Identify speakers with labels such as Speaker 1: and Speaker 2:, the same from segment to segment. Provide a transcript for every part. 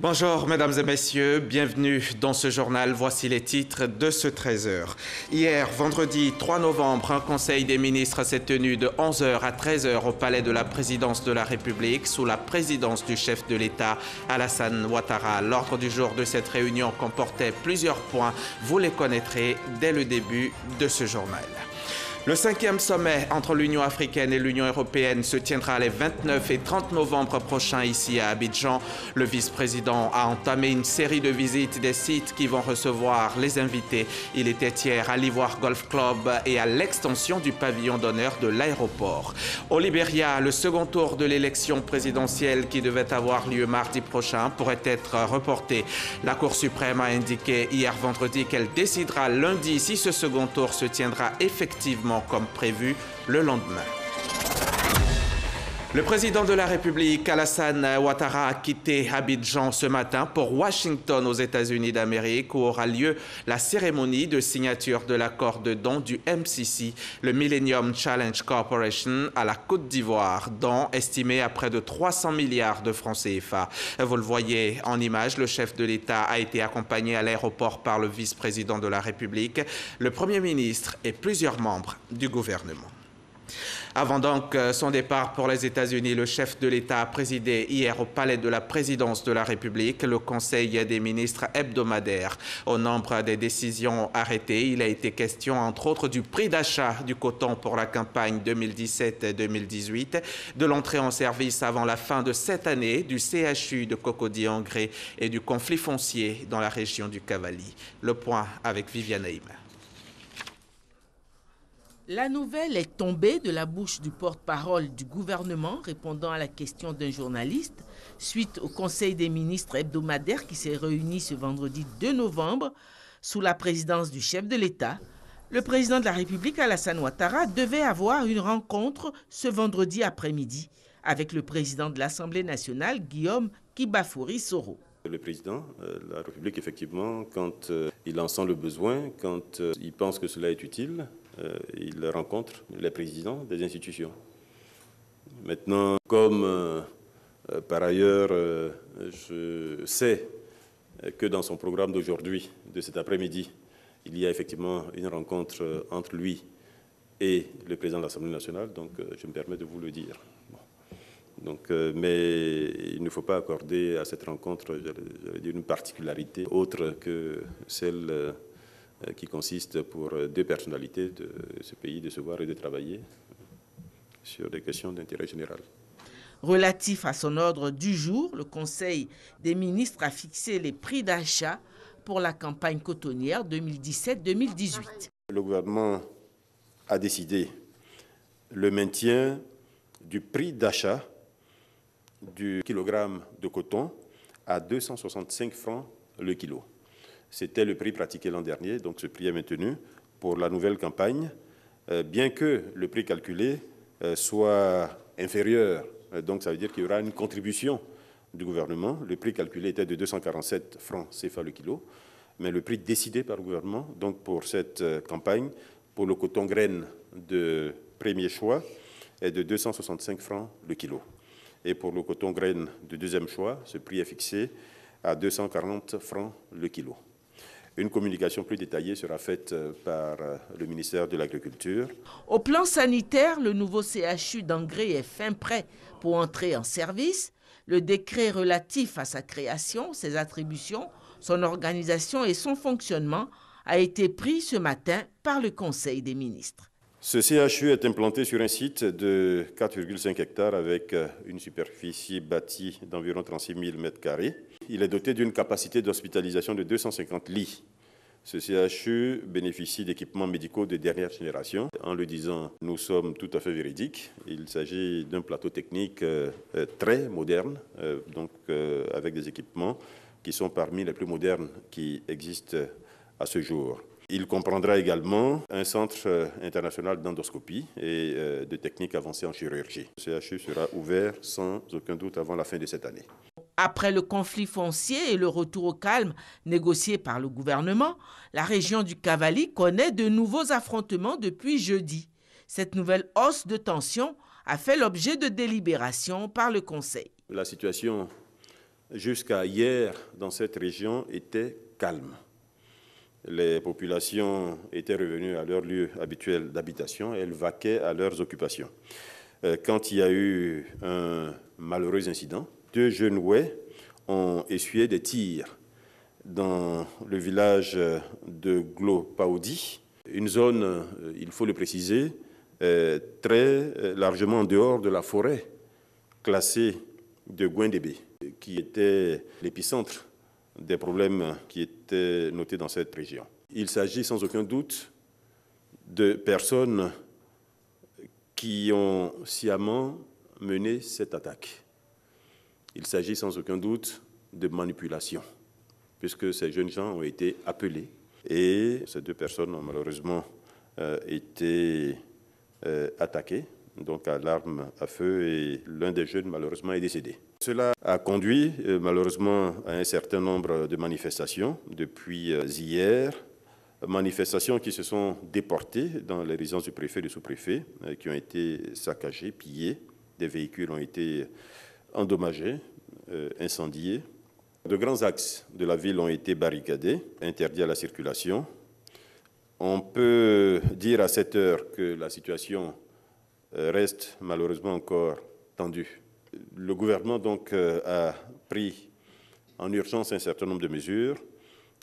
Speaker 1: Bonjour mesdames et messieurs, bienvenue dans ce journal. Voici les titres de ce 13h. Hier, vendredi 3 novembre, un conseil des ministres s'est tenu de 11h à 13h au palais de la présidence de la République sous la présidence du chef de l'État, Alassane Ouattara. L'ordre du jour de cette réunion comportait plusieurs points. Vous les connaîtrez dès le début de ce journal. Le 5e sommet entre l'Union africaine et l'Union européenne se tiendra les 29 et 30 novembre prochains ici à Abidjan. Le vice-président a entamé une série de visites des sites qui vont recevoir les invités. Il était hier à l'Ivoire Golf Club et à l'extension du pavillon d'honneur de l'aéroport. Au Libéria, le second tour de l'élection présidentielle qui devait avoir lieu mardi prochain pourrait être reporté. La Cour suprême a indiqué hier vendredi qu'elle décidera lundi si ce second tour se tiendra effectivement comme prévu le lendemain. Le président de la République, Alassane Ouattara, a quitté Abidjan ce matin pour Washington aux États-Unis d'Amérique où aura lieu la cérémonie de signature de l'accord de don du MCC, le Millennium Challenge Corporation, à la Côte d'Ivoire, don estimé à près de 300 milliards de francs CFA. Vous le voyez en image, le chef de l'État a été accompagné à l'aéroport par le vice-président de la République, le Premier ministre et plusieurs membres du gouvernement. Avant donc son départ pour les États-Unis, le chef de l'État a présidé hier au palais de la présidence de la République le Conseil des ministres hebdomadaire. Au nombre des décisions arrêtées, il a été question entre autres du prix d'achat du coton pour la campagne 2017-2018, de l'entrée en service avant la fin de cette année du CHU de Cocody-en-Gré et du conflit foncier dans la région du Cavally. Le point avec Viviane Haïm.
Speaker 2: La nouvelle est tombée de la bouche du porte-parole du gouvernement répondant à la question d'un journaliste suite au Conseil des ministres hebdomadaire qui s'est réuni ce vendredi 2 novembre sous la présidence du chef de l'État. Le président de la République, Alassane Ouattara, devait avoir une rencontre ce vendredi après-midi avec le président de l'Assemblée nationale, Guillaume Kibafouri-Soro.
Speaker 3: Le président de la République, effectivement, quand il en sent le besoin, quand il pense que cela est utile, il rencontre les présidents des institutions. Maintenant, comme par ailleurs, je sais que dans son programme d'aujourd'hui, de cet après-midi, il y a effectivement une rencontre entre lui et le président de l'Assemblée nationale, donc je me permets de vous le dire. Donc, mais il ne faut pas accorder à cette rencontre une particularité autre que celle qui consiste pour deux personnalités de ce pays de se voir et de travailler sur des questions d'intérêt général.
Speaker 2: Relatif à son ordre du jour, le Conseil des ministres a fixé les prix d'achat pour la campagne cotonnière 2017-2018.
Speaker 3: Le gouvernement a décidé le maintien du prix d'achat du kilogramme de coton à 265 francs le kilo. C'était le prix pratiqué l'an dernier, donc ce prix est maintenu pour la nouvelle campagne, bien que le prix calculé soit inférieur. Donc ça veut dire qu'il y aura une contribution du gouvernement. Le prix calculé était de 247 francs CFA le kilo, mais le prix décidé par le gouvernement, donc pour cette campagne, pour le coton graine de premier choix, est de 265 francs le kilo. Et pour le coton graine de deuxième choix, ce prix est fixé à 240 francs le kilo. Une communication plus détaillée sera faite par le ministère de l'Agriculture.
Speaker 2: Au plan sanitaire, le nouveau CHU d'Engré est fin prêt pour entrer en service. Le décret relatif à sa création, ses attributions, son organisation et son fonctionnement a été pris ce matin par le Conseil des ministres.
Speaker 3: Ce CHU est implanté sur un site de 4,5 hectares avec une superficie bâtie d'environ 36 000 m². Il est doté d'une capacité d'hospitalisation de 250 lits. Ce CHU bénéficie d'équipements médicaux de dernière génération. En le disant, nous sommes tout à fait véridiques. Il s'agit d'un plateau technique très moderne, avec des équipements qui sont parmi les plus modernes qui existent à ce jour. Il comprendra également un centre international d'endoscopie et de techniques avancées en chirurgie. Le CHU sera ouvert sans aucun doute avant la fin de cette année.
Speaker 2: Après le conflit foncier et le retour au calme négocié par le gouvernement, la région du Cavally connaît de nouveaux affrontements depuis jeudi. Cette nouvelle hausse de tension a fait l'objet de délibérations par le Conseil.
Speaker 3: La situation jusqu'à hier, dans cette région, était calme. Les populations étaient revenues à leur lieu habituel d'habitation, elles vaquaient à leurs occupations. Quand il y a eu un malheureux incident, 2 jeunes Ouais ont essuyé des tirs dans le village de Glo-Paoudi, une zone, il faut le préciser, très largement en dehors de la forêt classée de Gouindébé, qui était l'épicentre des problèmes qui étaient notés dans cette région. Il s'agit sans aucun doute de personnes qui ont sciemment mené cette attaque. Il s'agit sans aucun doute de manipulation, puisque ces jeunes gens ont été appelés et ces 2 personnes ont malheureusement été attaquées, donc à l'arme à feu, et l'un des jeunes malheureusement est décédé. Cela a conduit malheureusement à un certain nombre de manifestations depuis hier, manifestations qui se sont déportées dans les résidences du préfet et du sous-préfet, qui ont été saccagées, pillées, des véhicules ont été endommagés, incendiés. De grands axes de la ville ont été barricadés, interdits à la circulation. On peut dire à cette heure que la situation reste malheureusement encore tendue. Le gouvernement donc a pris en urgence un certain nombre de mesures,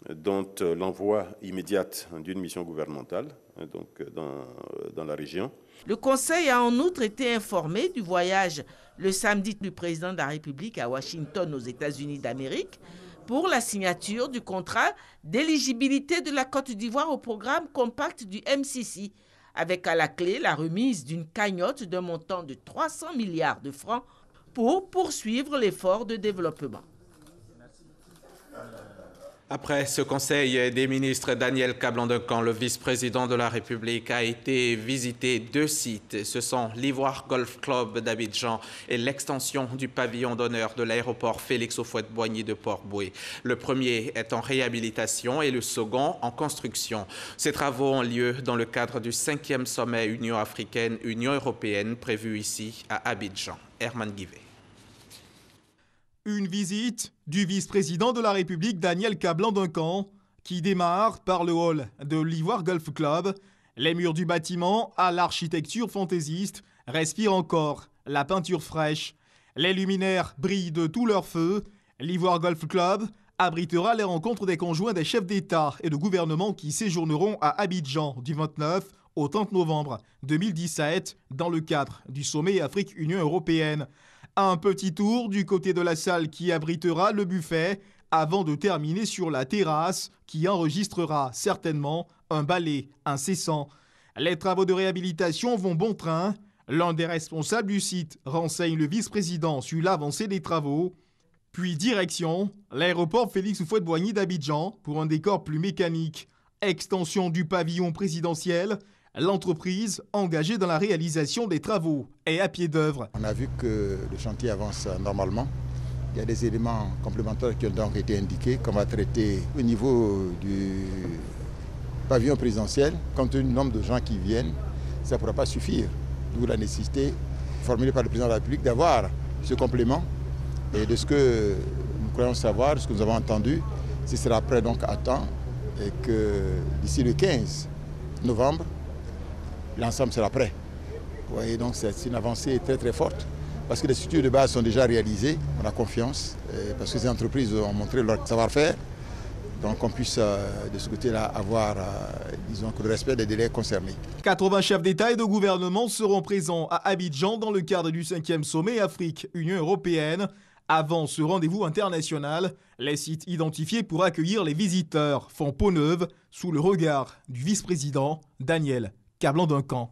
Speaker 3: dont l'envoi immédiat d'une mission gouvernementale donc dans la région.
Speaker 2: Le Conseil a en outre été informé du voyage le samedi du président de la République à Washington aux États-Unis d'Amérique pour la signature du contrat d'éligibilité de la Côte d'Ivoire au programme Compact du MCC, avec à la clé la remise d'une cagnotte d'un montant de 300 milliards de francs pour poursuivre l'effort de développement.
Speaker 1: Après ce conseil des ministres, Daniel Kablan-Duncan, le vice-président de la République, a été visiter 2 sites. Ce sont l'Ivoire Golf Club d'Abidjan et l'extension du pavillon d'honneur de l'aéroport Félix Houphouët-Boigny de Port-Bouët. Le premier est en réhabilitation et le second en construction. Ces travaux ont lieu dans le cadre du 5e sommet Union africaine-Union européenne prévu ici à Abidjan. Herman Guivet.
Speaker 4: Une visite du vice-président de la République Daniel Kablan-Duncan qui démarre par le hall de l'Ivoire Golf Club. Les murs du bâtiment à l'architecture fantaisiste respirent encore la peinture fraîche. Les luminaires brillent de tout leur feu. L'Ivoire Golf Club abritera les rencontres des conjoints des chefs d'État et de gouvernement qui séjourneront à Abidjan du 29 au 30 novembre 2017 dans le cadre du sommet Afrique-Union européenne. Un petit tour du côté de la salle qui abritera le buffet avant de terminer sur la terrasse qui enregistrera certainement un ballet incessant. Les travaux de réhabilitation vont bon train. L'un des responsables du site renseigne le vice-président sur l'avancée des travaux. Puis direction l'aéroport Félix Houphouët-Boigny d'Abidjan pour un décor plus mécanique. Extension du pavillon présidentiel. L'entreprise engagée dans la réalisation des travaux est à pied d'œuvre.
Speaker 5: On a vu que le chantier avance normalement. Il y a des éléments complémentaires qui ont donc été indiqués qu'on va traiter au niveau du pavillon présidentiel. Compte tenu du nombre de gens qui viennent, ça ne pourra pas suffire. D'où la nécessité formulée par le président de la République d'avoir ce complément. Et de ce que nous croyons savoir, de ce que nous avons entendu, ce sera prêt donc à temps et que d'ici le 15 novembre, l'ensemble sera prêt. Vous voyez, donc c'est une avancée très très forte parce que les structures de base sont déjà réalisées, on a confiance, parce que ces entreprises ont montré leur savoir-faire. Donc qu'on puisse de ce côté-là avoir, disons, le respect des délais concernés.
Speaker 4: 80 chefs d'État et de gouvernement seront présents à Abidjan dans le cadre du 5e sommet Afrique-Union européenne. Avant ce rendez-vous international, les sites identifiés pour accueillir les visiteurs font peau neuve sous le regard du vice-président Daniel Kablan-Duncan.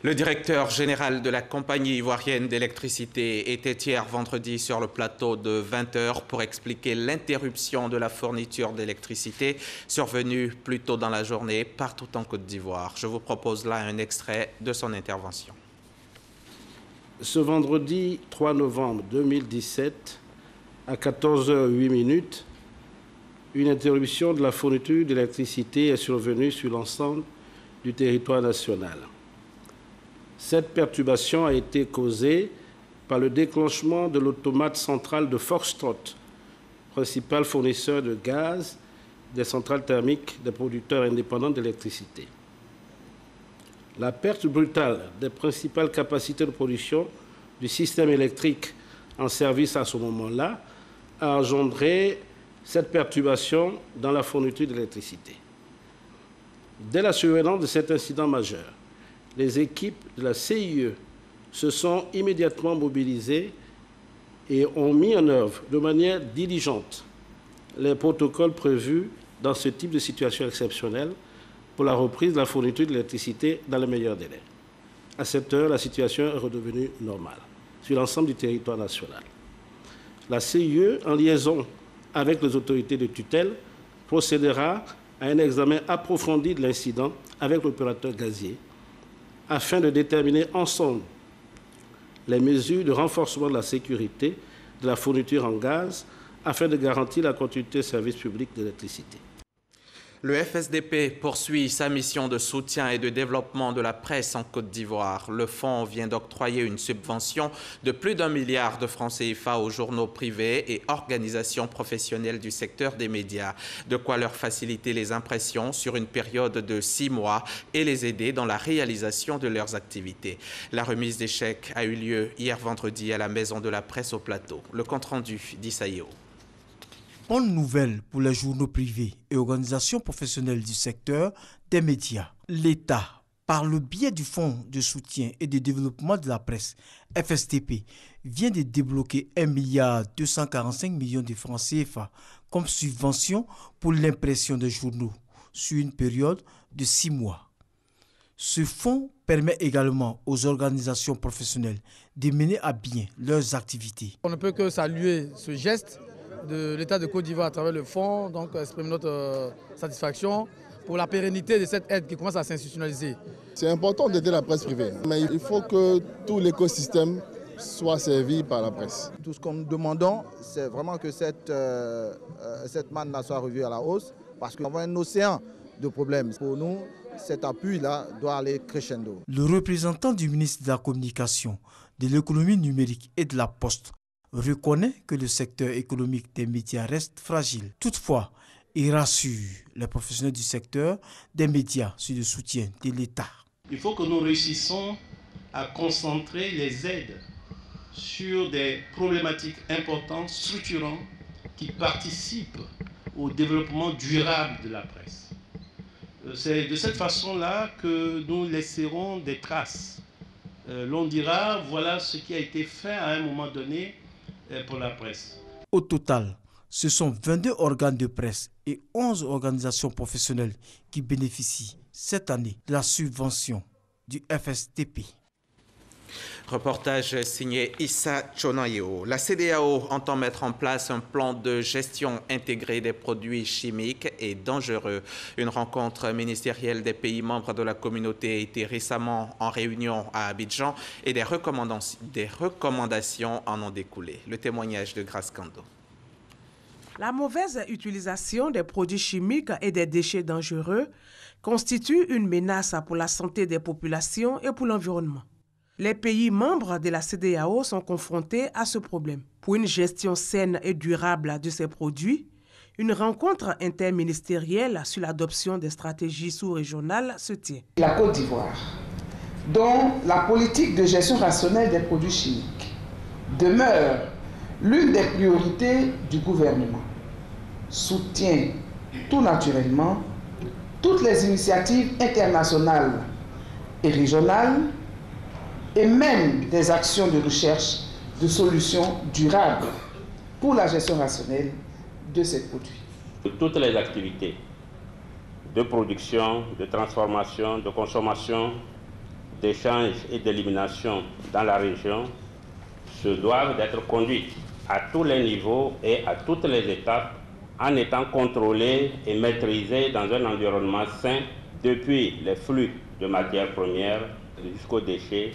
Speaker 1: Le directeur général de la compagnie ivoirienne d'électricité était hier vendredi sur le plateau de 20h pour expliquer l'interruption de la fourniture d'électricité survenue plus tôt dans la journée partout en Côte d'Ivoire. Je vous propose là un extrait de son intervention.
Speaker 6: Ce vendredi 3 novembre 2017, à 14h08, une interruption de la fourniture d'électricité est survenue sur l'ensemble du territoire national. Cette perturbation a été causée par le déclenchement de l'automate centrale de Foxtrot, principal fournisseur de gaz des centrales thermiques des producteurs indépendants d'électricité. La perte brutale des principales capacités de production du système électrique en service à ce moment-là a engendré cette perturbation dans la fourniture d'électricité. Dès la survenance de cet incident majeur, les équipes de la CIE se sont immédiatement mobilisées et ont mis en œuvre de manière diligente les protocoles prévus dans ce type de situation exceptionnelle pour la reprise de la fourniture d'électricité dans les meilleurs délais. À cette heure, la situation est redevenue normale sur l'ensemble du territoire national. La CIE, en liaison avec les autorités de tutelle, procédera à un examen approfondi de l'incident avec l'opérateur gazier afin de déterminer ensemble les mesures de renforcement de la sécurité de la fourniture en gaz afin de garantir la continuité du service public d'électricité.
Speaker 1: Le FSDP poursuit sa mission de soutien et de développement de la presse en Côte d'Ivoire. Le fonds vient d'octroyer une subvention de plus d'1 milliard de francs CFA aux journaux privés et organisations professionnelles du secteur des médias, de quoi leur faciliter les impressions sur une période de 6 mois et les aider dans la réalisation de leurs activités. La remise des chèques a eu lieu hier vendredi à la Maison de la Presse au Plateau. Le compte-rendu d'Issaïo.
Speaker 7: Bonne nouvelle pour les journaux privés et organisations professionnelles du secteur des médias. L'État, par le biais du Fonds de soutien et de développement de la presse, FSDP, vient de débloquer 1,245 milliard de francs CFA comme subvention pour l'impression des journaux sur une période de 6 mois. Ce fonds permet également aux organisations professionnelles de mener à bien leurs activités.
Speaker 8: On ne peut que saluer ce geste de l'État de Côte d'Ivoire à travers le fonds, donc exprimer notre satisfaction pour la pérennité de cette aide qui commence à s'institutionnaliser.
Speaker 9: C'est important d'aider la presse privée, mais il faut que tout l'écosystème soit servi par la presse.
Speaker 10: Tout ce que nous demandons, c'est vraiment que cette manne soit revue à la hausse, parce qu'on a un océan de problèmes. Pour nous, cet appui-là doit aller crescendo.
Speaker 7: Le représentant du ministre de la Communication, de l'économie numérique et de la Poste reconnaît que le secteur économique des médias reste fragile. Toutefois, il rassure les professionnels du secteur des médias sur le soutien de l'État.
Speaker 11: Il faut que nous réussissions à concentrer les aides sur des problématiques importantes, structurantes, qui participent au développement durable de la presse. C'est de cette façon-là que nous laisserons des traces. L'on dira, voilà ce qui a été fait à un moment donné pour la presse.
Speaker 7: Au total, ce sont 22 organes de presse et 11 organisations professionnelles qui bénéficient cette année de la subvention du FSDP.
Speaker 1: Reportage signé Issa Chonayo. La CEDEAO entend mettre en place un plan de gestion intégrée des produits chimiques et dangereux. Une rencontre ministérielle des pays membres de la communauté a été récemment en réunion à Abidjan et des recommandations en ont découlé. Le témoignage de Grace Kando.
Speaker 12: La mauvaise utilisation des produits chimiques et des déchets dangereux constitue une menace pour la santé des populations et pour l'environnement. Les pays membres de la CEDEAO sont confrontés à ce problème. Pour une gestion saine et durable de ces produits, une rencontre interministérielle sur l'adoption des stratégies sous-régionales se tient.
Speaker 13: La Côte d'Ivoire, dont la politique de gestion rationnelle des produits chimiques demeure l'une des priorités du gouvernement, soutient tout naturellement toutes les initiatives internationales et régionales et même des actions de recherche de solutions durables pour la gestion rationnelle de ces produits.
Speaker 14: Toutes les activités de production, de transformation, de consommation, d'échange et d'élimination dans la région se doivent d'être conduites à tous les niveaux et à toutes les étapes en étant contrôlées et maîtrisées dans un environnement sain depuis les flux de matières premières jusqu'aux déchets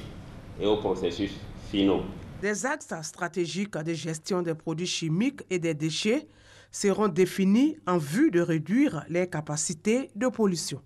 Speaker 14: et aux processus finaux.
Speaker 12: Des axes stratégiques de gestion des produits chimiques et des déchets seront définis en vue de réduire les capacités de pollution.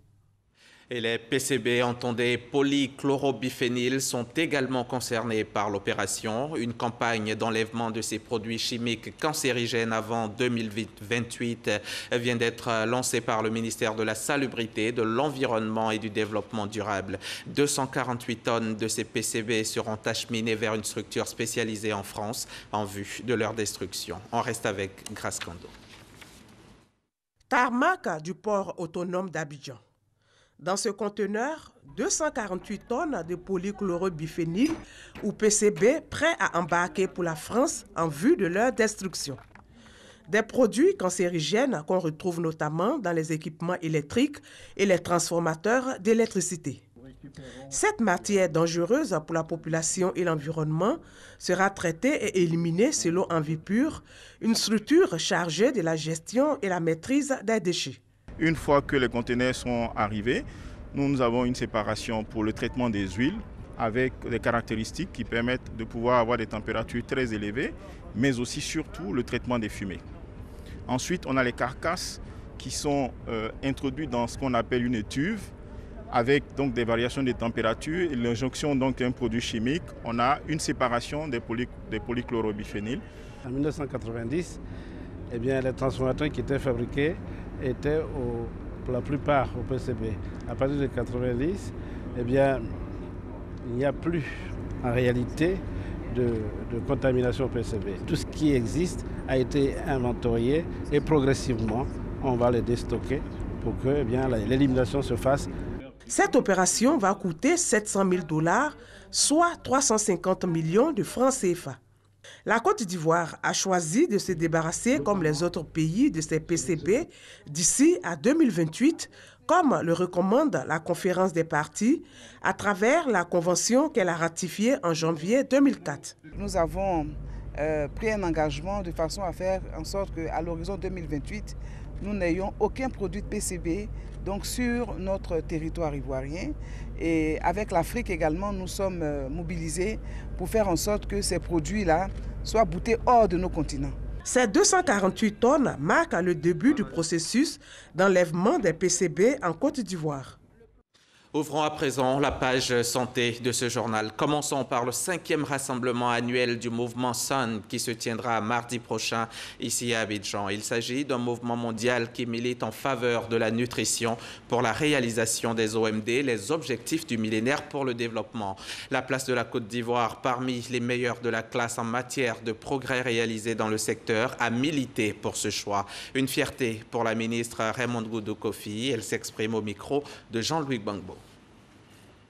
Speaker 1: Et les PCB entendés polychlorobiphénil sont également concernés par l'opération. Une campagne d'enlèvement de ces produits chimiques cancérigènes avant 2028 vient d'être lancée par le ministère de la Salubrité, de l'Environnement et du Développement durable. 248 tonnes de ces PCB seront acheminées vers une structure spécialisée en France en vue de leur destruction. On reste avec Grace Kando.
Speaker 12: Tarmac du port autonome d'Abidjan. Dans ce conteneur, 248 tonnes de polychlorobiphénil ou PCB prêts à embarquer pour la France en vue de leur destruction. Des produits cancérigènes qu'on retrouve notamment dans les équipements électriques et les transformateurs d'électricité. Cette matière dangereuse pour la population et l'environnement sera traitée et éliminée selon Envipur, une structure chargée de la gestion et la maîtrise des déchets.
Speaker 15: Une fois que les conteneurs sont arrivés, nous avons une séparation pour le traitement des huiles avec des caractéristiques qui permettent de pouvoir avoir des températures très élevées, mais aussi surtout le traitement des fumées. Ensuite, on a les carcasses qui sont introduites dans ce qu'on appelle une étuve avec donc des variations de température et l'injonction d'un produit chimique. On a une séparation des polychlorobiphénil.
Speaker 6: En 1990, les transformateurs qui étaient fabriqués étaient pour la plupart au PCB. À partir de 1990, il n'y a plus en réalité de contamination au PCB. Tout ce qui existe a été inventorié et progressivement, on va les déstocker pour que l'élimination se fasse.
Speaker 12: Cette opération va coûter 700 000 $, soit 350 millions de francs CFA. La Côte d'Ivoire a choisi de se débarrasser, comme les autres pays, de ces PCB d'ici à 2028, comme le recommande la conférence des parties à travers la convention qu'elle a ratifiée en janvier 2004.
Speaker 13: Nous avons pris un engagement de façon à faire en sorte qu'à l'horizon 2028, nous n'ayons aucun produit de PCB donc sur notre territoire ivoirien. Et avec l'Afrique également, nous sommes mobilisés pour faire en sorte que ces produits-là soient boutés hors de nos continents.
Speaker 12: Ces 248 tonnes marquent le début du processus d'enlèvement des PCB en Côte d'Ivoire.
Speaker 1: Ouvrons à présent la page santé de ce journal. Commençons par le 5e rassemblement annuel du mouvement SUN qui se tiendra mardi prochain ici à Abidjan. Il s'agit d'un mouvement mondial qui milite en faveur de la nutrition pour la réalisation des OMD, les objectifs du millénaire pour le développement. La place de la Côte d'Ivoire, parmi les meilleurs de la classe en matière de progrès réalisés dans le secteur, a milité pour ce choix. Une fierté pour la ministre Raymond Goudou Kofi. Elle s'exprime au micro de Jean-Louis Gbangbo.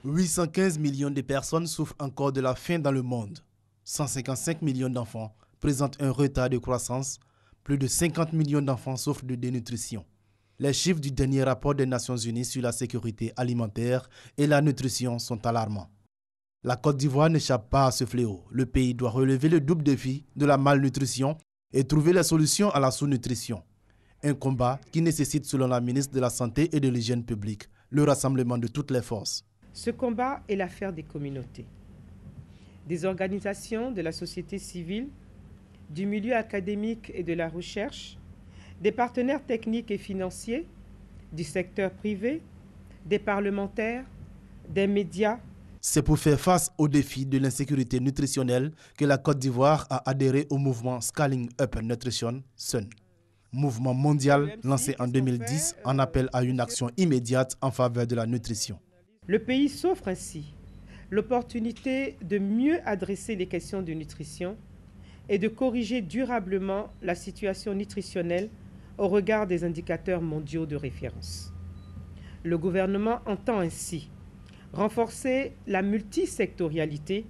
Speaker 16: 815 millions de personnes souffrent encore de la faim dans le monde. 155 millions d'enfants présentent un retard de croissance. Plus de 50 millions d'enfants souffrent de dénutrition. Les chiffres du dernier rapport des Nations Unies sur la sécurité alimentaire et la nutrition sont alarmants. La Côte d'Ivoire n'échappe pas à ce fléau. Le pays doit relever le double défi de la malnutrition et trouver la solution à la sous-nutrition. Un combat qui nécessite, selon la ministre de la Santé et de l'Hygiène publique, le rassemblement de toutes les forces.
Speaker 17: Ce combat est l'affaire des communautés, des organisations de la société civile, du milieu académique et de la recherche, des partenaires techniques et financiers, du secteur privé, des parlementaires, des médias.
Speaker 16: C'est pour faire face aux défis de l'insécurité nutritionnelle que la Côte d'Ivoire a adhéré au mouvement Scaling Up Nutrition, SUN. Mouvement mondial lancé en 2010 en appel à une action immédiate en faveur de la nutrition.
Speaker 17: Le pays s'offre ainsi l'opportunité de mieux adresser les questions de nutrition et de corriger durablement la situation nutritionnelle au regard des indicateurs mondiaux de référence. Le gouvernement entend ainsi renforcer la multisectorialité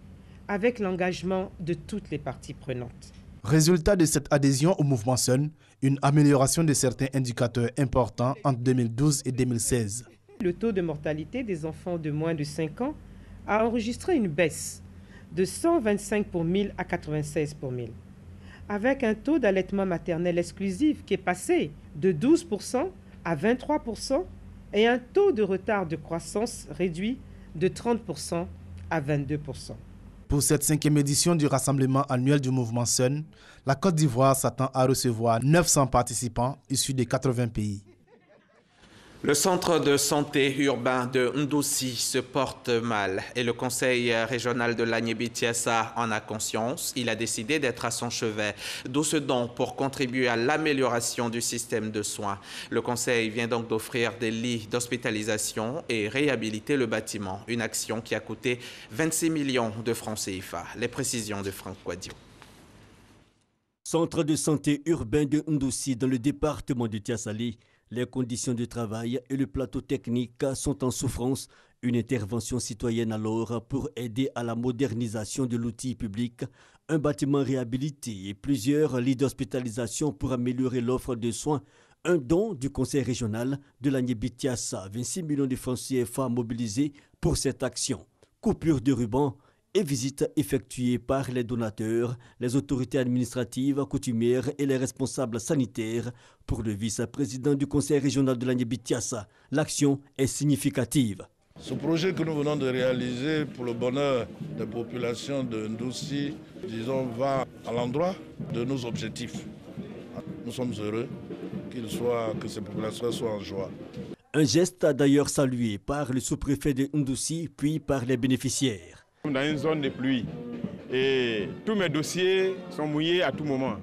Speaker 17: avec l'engagement de toutes les parties prenantes.
Speaker 16: Résultat de cette adhésion au mouvement SUN, une amélioration de certains indicateurs importants entre 2012 et 2016.
Speaker 17: Le taux de mortalité des enfants de moins de 5 ans a enregistré une baisse de 125 pour 1000 à 96 pour 1000, avec un taux d'allaitement maternel exclusif qui est passé de 12% à 23% et un taux de retard de croissance réduit de 30% à 22%.
Speaker 16: Pour cette 5e édition du rassemblement annuel du mouvement SUN, la Côte d'Ivoire s'attend à recevoir 900 participants issus de 80 pays.
Speaker 1: Le centre de santé urbain de Ndoussi se porte mal et le conseil régional de l'Agné-Bitsiassa en a conscience. Il a décidé d'être à son chevet, d'où ce don pour contribuer à l'amélioration du système de soins. Le conseil vient donc d'offrir des lits d'hospitalisation et réhabiliter le bâtiment, une action qui a coûté 26 millions de francs CFA. Les précisions de Franck Quadio.
Speaker 18: Centre de santé urbain de Ndoussi dans le département de Tiassali. Les conditions de travail et le plateau technique sont en souffrance. Une intervention citoyenne alors pour aider à la modernisation de l'outil public, un bâtiment réhabilité et plusieurs lits d'hospitalisation pour améliorer l'offre de soins. Un don du conseil régional de l'Agné-Bitsiassa, 26 millions de francs CFA mobilisés pour cette action. Coupure de ruban et visites effectuées par les donateurs, les autorités administratives, coutumières et les responsables sanitaires. Pour le vice-président du conseil régional de l'Agné-Bitsiassa, l'action est significative.
Speaker 19: Ce projet que nous venons de réaliser pour le bonheur des populations de Ndoussi, disons, va à l'endroit de nos objectifs. Nous sommes heureux que ces populations soient en joie.
Speaker 18: Un geste d'ailleurs salué par le sous-préfet de Ndoussi, puis par les bénéficiaires.
Speaker 20: Dans une zone de pluie et tous mes dossiers sont mouillés à tout moment.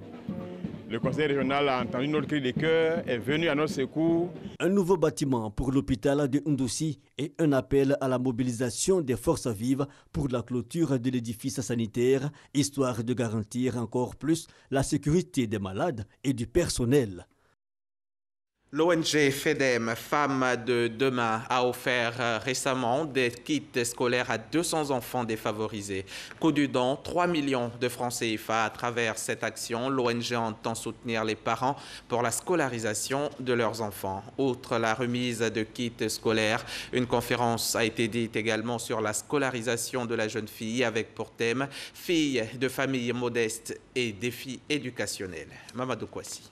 Speaker 20: Le conseil régional a entendu notre cri de cœur, est venu à notre secours.
Speaker 18: Un nouveau bâtiment pour l'hôpital de Ndoussi et un appel à la mobilisation des forces vives pour la clôture de l'édifice sanitaire, histoire de garantir encore plus la sécurité des malades et du personnel.
Speaker 1: L'ONG FEDEM, Femmes de Demain, a offert récemment des kits scolaires à 200 enfants défavorisés. Coût du don, 3 millions de francs CFA. À travers cette action, l'ONG entend soutenir les parents pour la scolarisation de leurs enfants. Outre la remise de kits scolaires, une conférence a été dite également sur la scolarisation de la jeune fille avec pour thème « Filles de familles modestes et défis éducationnels ». Mamadou Kouassi.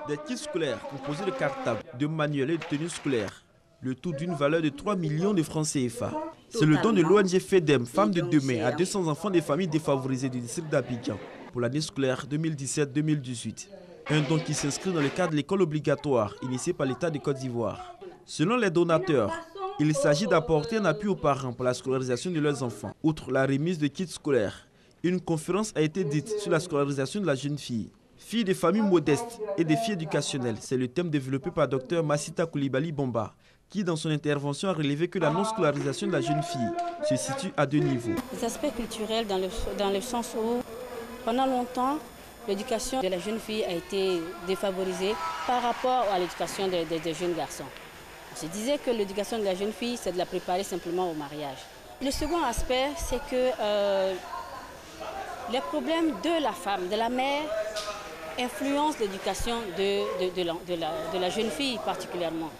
Speaker 21: Des kits scolaires composés de cartables, de manuels et de tenues scolaires, le tout d'une valeur de 3 millions de francs CFA. C'est le don de l'ONG FEDEM, Femmes de Demain, à 200 enfants des familles défavorisées du district d'Abidjan pour l'année scolaire 2017-2018. Un don qui s'inscrit dans le cadre de l'école obligatoire initiée par l'État de Côte d'Ivoire. Selon les donateurs, il s'agit d'apporter un appui aux parents pour la scolarisation de leurs enfants. Outre la remise de kits scolaires, une conférence a été dite sur la scolarisation de la jeune fille. Filles de familles modestes et défis éducationnels, c'est le thème développé par Dr Massita Koulibaly Bomba, qui dans son intervention a relevé que la non-scolarisation de la jeune fille se situe à deux niveaux.
Speaker 22: Les aspects culturels dans le sens où, pendant longtemps, l'éducation de la jeune fille a été défavorisée par rapport à l'éducation des jeunes garçons. On se disait que l'éducation de la jeune fille, c'est de la préparer simplement au mariage. Le second aspect, c'est que les problèmes de la femme, de la mère, influence l'éducation de la jeune fille particulièrement.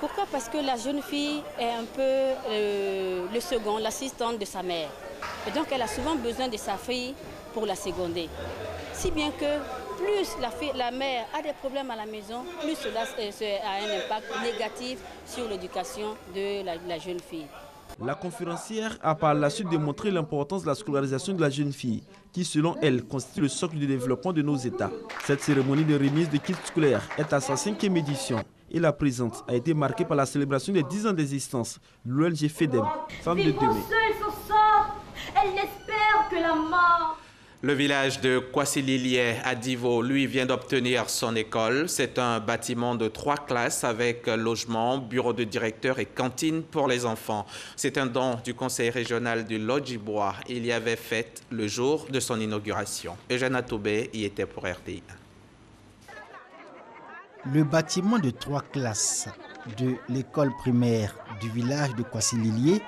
Speaker 22: Pourquoi? Parce que la jeune fille est un peu le second, l'assistante de sa mère. Et donc elle a souvent besoin de sa fille pour la seconder. Si bien que plus la mère a des problèmes à la maison, plus cela a un impact négatif sur l'éducation de la jeune fille.
Speaker 21: La conférencière a par la suite démontré l'importance de la scolarisation de la jeune fille, qui selon elle constitue le socle du développement de nos États. Cette cérémonie de remise de kits scolaires est à sa 5e édition et la présente a été marquée par la célébration des 10 ans d'existence de l'ONG FEDEM, Femmes de Demain.
Speaker 23: Elle n'espère que la mort.
Speaker 1: Le village de Kwassililié à Divo, lui, vient d'obtenir son école. C'est un bâtiment de 3 classes avec logement, bureau de directeur et cantine pour les enfants. C'est un don du conseil régional du Lodjibois. Il y avait fête le jour de son inauguration. Eugène Atoubé y était pour RTI.
Speaker 24: Le bâtiment de 3 classes de l'école primaire du village de Kwassililié,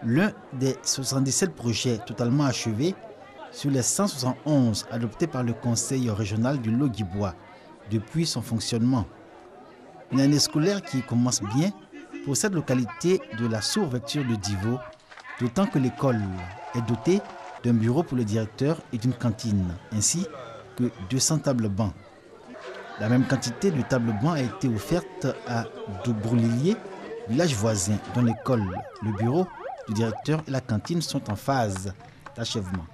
Speaker 24: l'un des 77 projets totalement achevés, sur les 171 adoptés par le conseil régional du Lodjibois depuis son fonctionnement. Une année scolaire qui commence bien pour cette localité de la sous-préfecture de Divo, d'autant que l'école est dotée d'un bureau pour le directeur et d'une cantine, ainsi que 200 tables bancs. La même quantité de tables bancs a été offerte à Dobroulilié, village voisin, dont l'école, le bureau du directeur et la cantine sont en phase d'achèvement.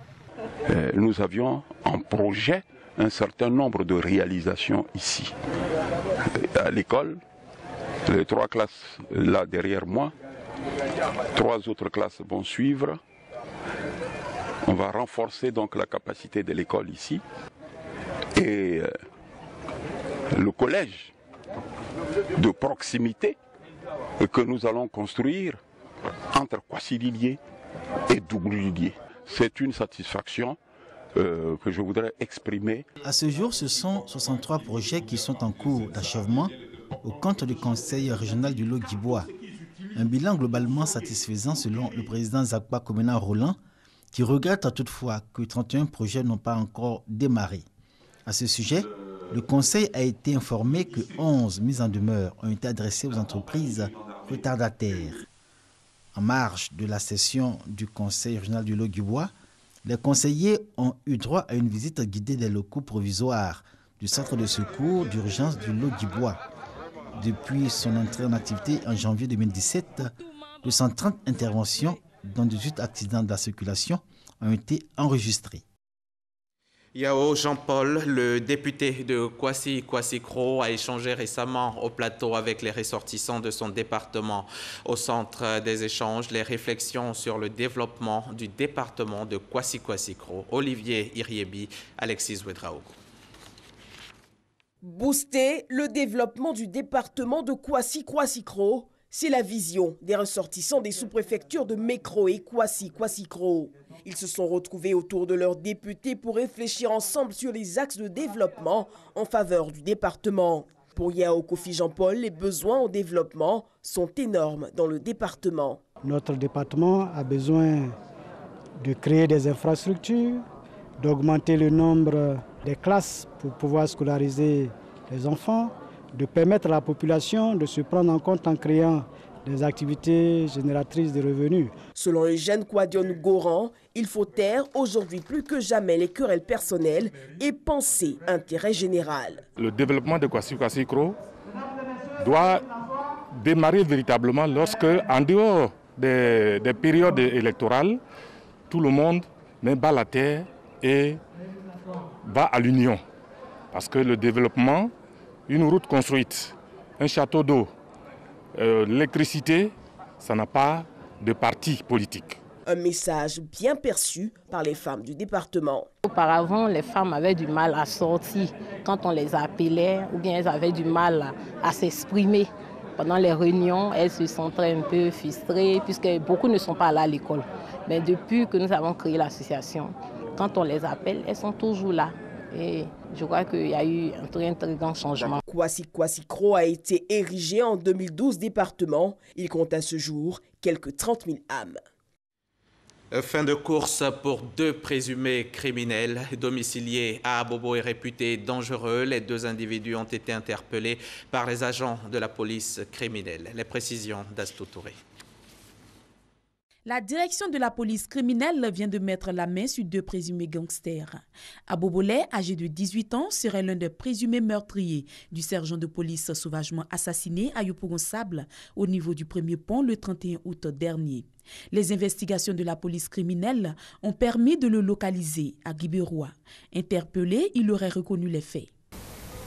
Speaker 25: Nous avions en projet un certain nombre de réalisations ici. À l'école, Les 3 classes là derrière moi, 3 autres classes vont suivre. On va renforcer donc la capacité de l'école ici. Et le collège de proximité que nous allons construire entre Kwasi-Lilié et Douglou-Lilié. C'est une satisfaction que je voudrais exprimer.
Speaker 24: À ce jour, ce sont 63 projets qui sont en cours d'achèvement au compte du Conseil régional du Lot-Guibois. Un bilan globalement satisfaisant selon le président Zakba Komena Roland, qui regrette toutefois que 31 projets n'ont pas encore démarré. À ce sujet, le Conseil a été informé que 11 mises en demeure ont été adressées aux entreprises retardataires. En marge de la session du Conseil régional du Lot-Guibois, les conseillers ont eu droit à une visite guidée des locaux provisoires du centre de secours d'urgence du Lot-Guibois. Depuis son entrée en activité en janvier 2017, 230 interventions, dont 18 accidents de la circulation, ont été enregistrés.
Speaker 1: Yao Jean-Paul, le député de Kwasi-Kwasi-Kro, a échangé récemment au plateau avec les ressortissants de son département. Au centre des échanges, les réflexions sur le développement du département de Kwasi-Kwasi-Kro. Olivier Iriebi, Alexis Ouedraogo.
Speaker 2: Booster le développement du département de Kwasi-Kwasi-Kro, c'est la vision des ressortissants des sous-préfectures de Mékro et Kwasi-Kwasi-Kro. Ils se sont retrouvés autour de leurs députés pour réfléchir ensemble sur les axes de développement en faveur du département. Pour Yao Kofi Jean-Paul, les besoins en développement sont énormes dans le département.
Speaker 3: Notre département a besoin de créer des infrastructures, d'augmenter le nombre des classes pour pouvoir scolariser les enfants, de permettre à la population de se prendre en compte en créant des activités génératrices de revenus.
Speaker 2: Selon le jeune Kwadion Goran, il faut taire aujourd'hui plus que jamais les querelles personnelles et penser intérêt général.
Speaker 4: Le développement de Kwasi-Kwasi-Kro doit démarrer véritablement lorsque, en dehors des périodes électorales, tout le monde met bas la terre et va à l'union. Parce que le développement, une route construite, un château d'eau, l'électricité, ça n'a pas de parti politique.
Speaker 2: Un message bien perçu par les femmes du département.
Speaker 5: Auparavant, les femmes avaient du mal à sortir quand on les appelait, ou bien elles avaient du mal à s'exprimer. Pendant les réunions, elles se sentaient un peu frustrées puisque beaucoup ne sont pas allées à l'école. Mais depuis que nous avons créé l'association, quand on les appelle, elles sont toujours là. Et je crois qu'il y a eu un très grand changement.
Speaker 2: Kwasi-Kwasi-Kro a été érigé en 2012 département. Il compte à ce jour quelques 30 000 âmes.
Speaker 1: Fin de course pour 2 présumés criminels domiciliés à Abobo et réputés dangereux. Les 2 individus ont été interpellés par les agents de la police criminelle. Les précisions d'Astou Touré.
Speaker 8: La direction de la police criminelle vient de mettre la main sur 2 présumés gangsters. Abobolé, âgé de 18 ans, serait l'un des présumés meurtriers du sergent de police sauvagement assassiné à Yopougon-Sable au niveau du premier pont le 31 août dernier. Les investigations de la police criminelle ont permis de le localiser à Guibérois. Interpellé, il aurait reconnu les faits.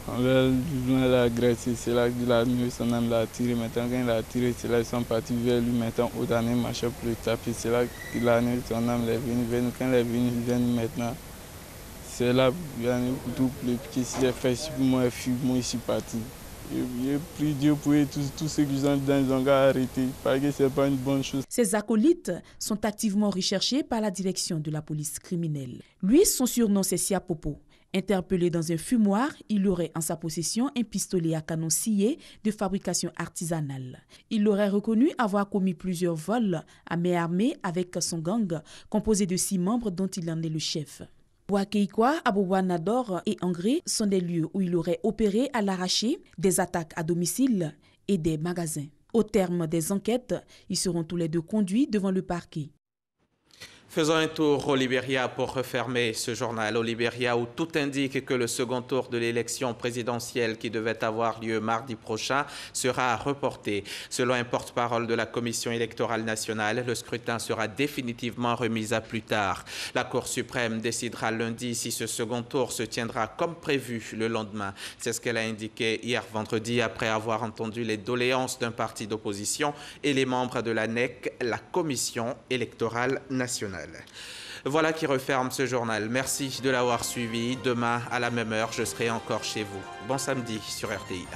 Speaker 26: On l'a agressé, c'est là qu'il a mis son âme, l'a tiré. Maintenant, quand il a tiré, c'est là qu'ils sont partis vers lui. Maintenant, au dernier marché pour le taper, c'est là qu'il a mis son âme, il est venu vers nous. Quand il est venu, il vient maintenant. C'est là qu'il a mis tout le petit, s'il est fait pour moi, moi, je suis parti. J'ai prié Dieu pour tous ceux qui sont dans les gars arrêtés, parce que ce n'est pas une bonne chose.
Speaker 8: Ces acolytes sont activement recherchés par la direction de la police criminelle. Lui, son surnom, c'est Siapopo. Interpellé dans un fumoir, il aurait en sa possession un pistolet à canon scié de fabrication artisanale. Il aurait reconnu avoir commis plusieurs vols à main armée avec son gang, composé de 6 membres dont il en est le chef. Boakeikwa, Aboboanador et Angré sont des lieux où il aurait opéré à l'arraché des attaques à domicile et des magasins. Au terme des enquêtes, ils seront tous les 2 conduits devant le parquet.
Speaker 1: Faisons un tour au Libéria pour refermer ce journal. Au Libéria où tout indique que le second tour de l'élection présidentielle qui devait avoir lieu mardi prochain sera reporté. Selon un porte-parole de la Commission électorale nationale, le scrutin sera définitivement remis à plus tard. La Cour suprême décidera lundi si ce second tour se tiendra comme prévu le lendemain. C'est ce qu'elle a indiqué hier vendredi après avoir entendu les doléances d'un parti d'opposition et les membres de la NEC, la Commission électorale nationale. Voilà qui referme ce journal. Merci de l'avoir suivi. Demain, à la même heure, je serai encore chez vous. Bon samedi sur RTI.